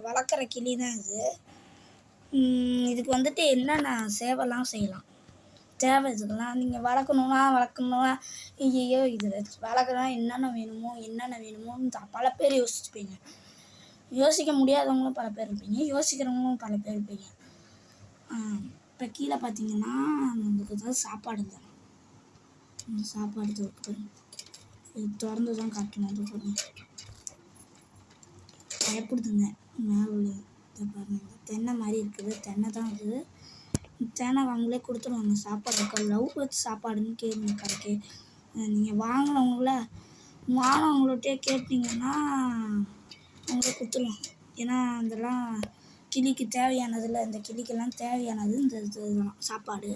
வளர்க்குற கிளி தான் இது. இதுக்கு வந்துட்டு என்னென்ன சேவைலாம் செய்யலாம், தேவை இதுக்கெல்லாம். நீங்கள் வளர்க்கணுன்னா ஐயையோ இது வளர்க்குறதுனா என்னென்ன வேணுமோன்னு பல பேர் யோசிச்சுப்பீங்க. யோசிக்க முடியாதவங்களும் பல பேர் இருப்பீங்க, யோசிக்கிறவங்களும் பல பேர் இருப்பீங்க. இப்போ கீழே பார்த்தீங்கன்னா நம்மளுக்கு ஏதாவது சாப்பாடு தரணும். இந்த சாப்பாடு இருக்குது, இது திறந்து தான் காட்டணும். அது பாருங்க, பயப்படுதுங்க. மேலே உள்ள இதை பாருங்கள், தென்னை மாதிரி இருக்குது, தென்னை தான் இருக்குது. தென்னை அவங்களே கொடுத்துருவாங்க சாப்பாடு. இருக்க லவ் பேர்ட்ஸ் சாப்பாடுன்னு கேளுங்க கடைக்கு. நீங்கள் வாங்கினவங்கள்ட்டே கேட்டிங்கன்னா அவங்களே கொடுத்துருவாங்க. ஏன்னா அதெல்லாம் கிளிக்கு தேவையானதில்லை, இந்த கிளிக்கெல்லாம் தேவையானது இந்த இதெல்லாம் சாப்பாடு.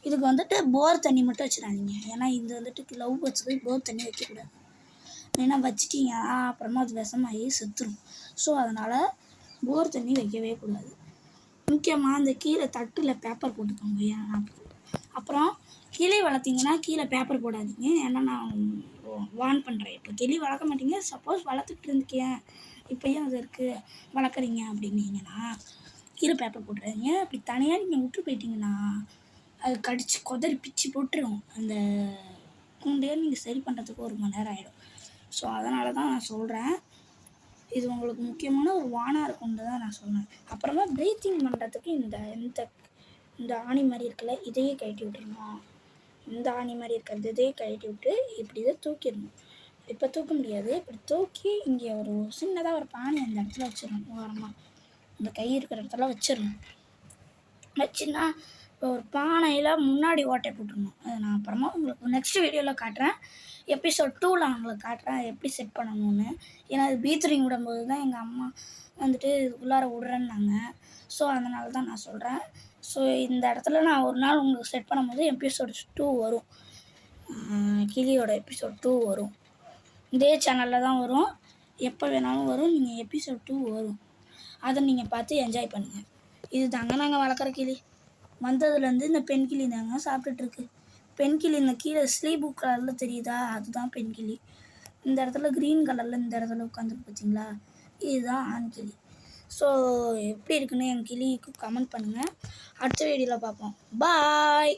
இதுக்கு வந்துட்டு போர் தண்ணி மட்டும் வச்சிடாதீங்க. ஏன்னா இது வந்துட்டு லவ் பேர்ட்ஸுக்கு போர் தண்ணி வைக்கக்கூடாது. ஏன்னா வச்சிட்டிங்கன்னா அப்புறமா அது விஷமாகி செத்துரும். ஸோ அதனால் போர் தண்ணி வைக்கவே கூடாது. முக்கியமாக அந்த கீழே தட்டில் பேப்பர் போட்டுக்கோங்க. ஏன்னா அப்புறம் கிளி வளர்த்திங்கன்னா கீழே பேப்பர் போடாதீங்க. ஏன்னா நான் வார்ன் பண்ணுறேன். இப்போ கிளி வளர்க்க மாட்டீங்க, சப்போஸ் வளர்த்துட்டு இருந்துக்கேன் இப்போயும் அது இருக்குது வளர்க்குறீங்க அப்படின்னீங்கன்னா கீழே பேப்பர் போட்டுறாதீங்க. அப்படி தனியாக நீங்கள் விட்டு போயிட்டீங்கன்னா அது கடித்து கொதறி பிச்சு போட்டுரும். அந்த கூண்டையே நீங்கள் சரி பண்ணுறதுக்கு 1 மணி நேரம் ஆகிடும். ஸோ அதனால தான் நான் சொல்கிறேன், இது உங்களுக்கு முக்கியமான ஒரு வானாக இருக்கும்னு தான் நான் சொன்னேன். அப்புறமா ப்ரீத்திங் பண்ணுறதுக்கு இந்த ஆணி மாதிரி இருக்குல்ல, இதையே கழட்டி விட்டுருணும். இந்த ஆணி மாதிரி இருக்கிறது இதையே கழட்டி விட்டு இப்படி இதை தூக்கிடணும். இப்போ தூக்க முடியாது, இப்படி தூக்கி இங்கே ஒரு சின்னதாக ஒரு பானை அந்த இடத்துல வச்சிடணும். ஓரமாக இந்த கை இருக்கிற இடத்துல வச்சிடணும். வச்சுன்னா இப்போ ஒரு பானையில் முன்னாடி ஓட்டை போட்டுடணும். அதை நான் அப்புறமா உங்களுக்கு நெக்ஸ்ட் வீடியோவில் காட்டுறேன். எபிசோட் 2ல் நான் உங்களுக்கு காட்டுறேன் எப்படி செட் பண்ணணும்னு. ஏன்னா அது பீத்ரிங் விடும்போது தான் எங்கள் அம்மா வந்துட்டு உள்ளார விட்றேன்னாங்க. ஸோ அதனால தான் நான் சொல்கிறேன். ஸோ இந்த இடத்துல நான் ஒரு நாள் உங்களுக்கு செட் பண்ணும்போது எபிசோட் 2 வரும். கிளியோட எபிசோட் 2 வரும். இதே சேனலில் தான் வரும், எப்போ வேணாலும் வரும். நீங்கள் எபிசோட் 2 வரும், அதை நீங்கள் பார்த்து என்ஜாய் பண்ணுங்கள். இது தாங்க நாங்கள் வளர்க்குற கிளி. வந்ததுலேருந்து இந்த பெண் கிளி தாங்க சாப்பிட்டுட்ருக்கு. பெண் கிளி இந்த கீழே ஸ்லீப் கலரில் தெரியுதா, அதுதான் பெண் கிளி. இந்த இடத்துல க்ரீன் கலரில் இந்த இடத்துல உட்காந்துருக்கு பார்த்தீங்களா, இதுதான் ஆண் கிளி. ஸோ எப்படி இருக்குன்னு என் கிளிக்கு கமெண்ட் பண்ணுங்கள். அடுத்த வீடியோவில் பார்ப்போம். பாய்.